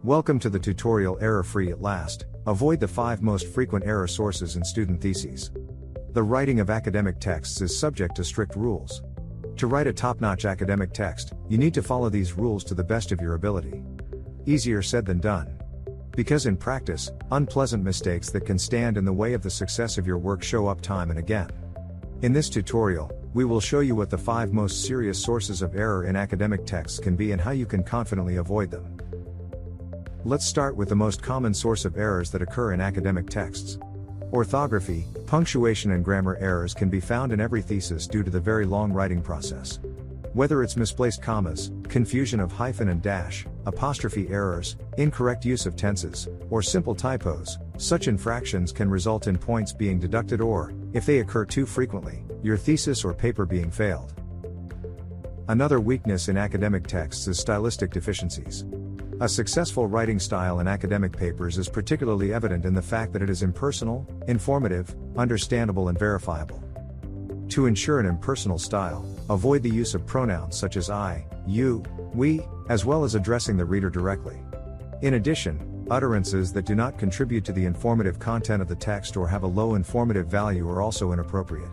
Welcome to the tutorial Error-Free at Last. Avoid the 5 most frequent error sources in student theses. The writing of academic texts is subject to strict rules. To write a top-notch academic text, you need to follow these rules to the best of your ability. Easier said than done. Because in practice, unpleasant mistakes that can stand in the way of the success of your work show up time and again. In this tutorial, we will show you what the 5 most serious sources of error in academic texts can be and how you can confidently avoid them. Let's start with the most common source of errors that occur in academic texts. Orthography, punctuation and grammar errors can be found in every thesis due to the very long writing process. Whether it's misplaced commas, confusion of hyphen and dash, apostrophe errors, incorrect use of tenses, or simple typos, such infractions can result in points being deducted or, if they occur too frequently, your thesis or paper being failed. Another weakness in academic texts is stylistic deficiencies. A successful writing style in academic papers is particularly evident in the fact that it is impersonal, informative, understandable and verifiable. To ensure an impersonal style, avoid the use of pronouns such as I, you, we, as well as addressing the reader directly. In addition, utterances that do not contribute to the informative content of the text or have a low informative value are also inappropriate.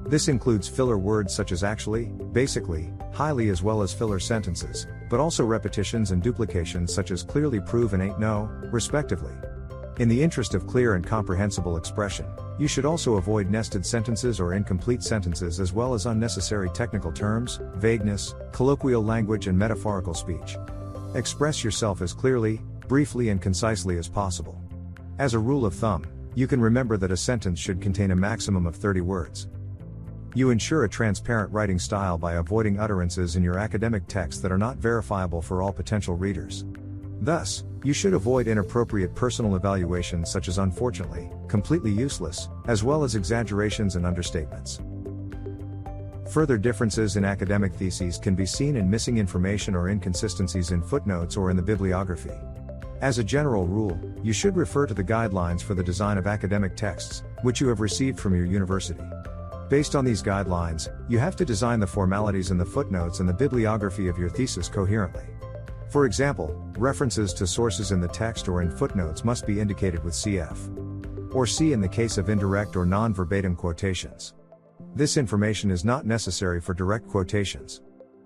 This includes filler words such as actually, basically, highly as well as filler sentences, but also repetitions and duplications such as clearly prove and ain't no, respectively. In the interest of clear and comprehensible expression, you should also avoid nested sentences or incomplete sentences as well as unnecessary technical terms, vagueness, colloquial language and metaphorical speech. Express yourself as clearly, briefly and concisely as possible. As a rule of thumb, you can remember that a sentence should contain a maximum of 30 words. You ensure a transparent writing style by avoiding utterances in your academic text that are not verifiable for all potential readers. Thus, you should avoid inappropriate personal evaluations such as unfortunately, completely useless, as well as exaggerations and understatements. Further differences in academic theses can be seen in missing information or inconsistencies in footnotes or in the bibliography. As a general rule, you should refer to the guidelines for the design of academic texts, which you have received from your university. Based on these guidelines, you have to design the formalities in the footnotes and the bibliography of your thesis coherently. For example, references to sources in the text or in footnotes must be indicated with CF. Or C in the case of indirect or non-verbatim quotations. This information is not necessary for direct quotations.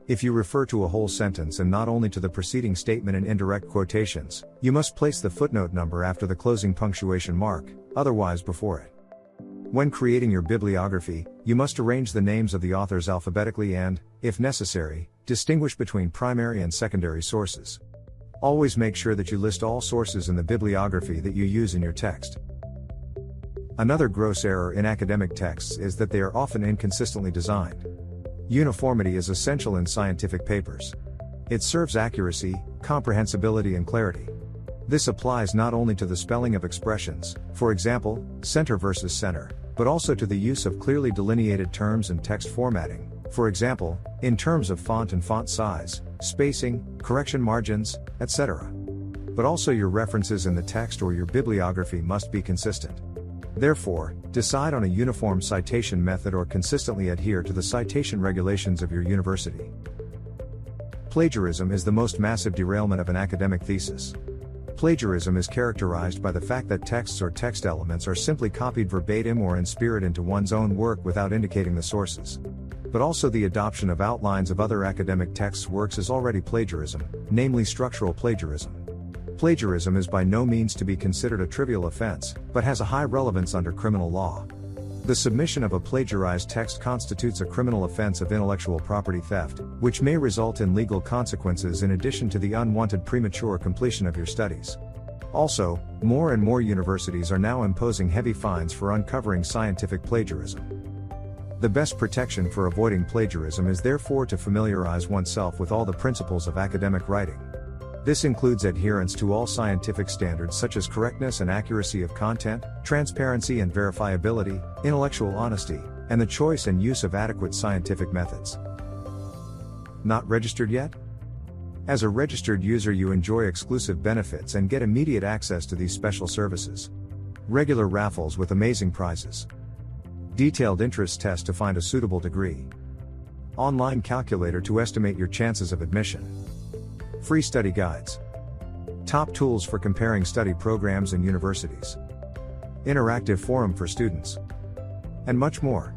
If you refer to a whole sentence and not only to the preceding statement in indirect quotations, you must place the footnote number after the closing punctuation mark, otherwise before it. When creating your bibliography, you must arrange the names of the authors alphabetically and, if necessary, distinguish between primary and secondary sources. Always make sure that you list all sources in the bibliography that you use in your text. Another gross error in academic texts is that they are often inconsistently designed. Uniformity is essential in scientific papers. It serves accuracy, comprehensibility and clarity. This applies not only to the spelling of expressions, for example, center versus center, but also to the use of clearly delineated terms and text formatting, for example, in terms of font and font size, spacing, correction margins, etc. But also your references in the text or your bibliography must be consistent. Therefore, decide on a uniform citation method or consistently adhere to the citation regulations of your university. Plagiarism is the most massive derailment of an academic thesis. Plagiarism is characterized by the fact that texts or text elements are simply copied verbatim or in spirit into one's own work without indicating the sources. But also the adoption of outlines of other academic texts' works is already plagiarism, namely structural plagiarism. Plagiarism is by no means to be considered a trivial offense, but has a high relevance under criminal law. The submission of a plagiarized text constitutes a criminal offense of intellectual property theft, which may result in legal consequences in addition to the unwanted premature completion of your studies. Also, more and more universities are now imposing heavy fines for uncovering scientific plagiarism. The best protection for avoiding plagiarism is therefore to familiarize oneself with all the principles of academic writing. This includes adherence to all scientific standards such as correctness and accuracy of content, transparency and verifiability, intellectual honesty, and the choice and use of adequate scientific methods. Not registered yet? As a registered user, you enjoy exclusive benefits and get immediate access to these special services. Regular raffles with amazing prizes. Detailed interest test to find a suitable degree. Online calculator to estimate your chances of admission. Free study guides. Top tools for comparing study programs and universities. Interactive forum for students. And much more.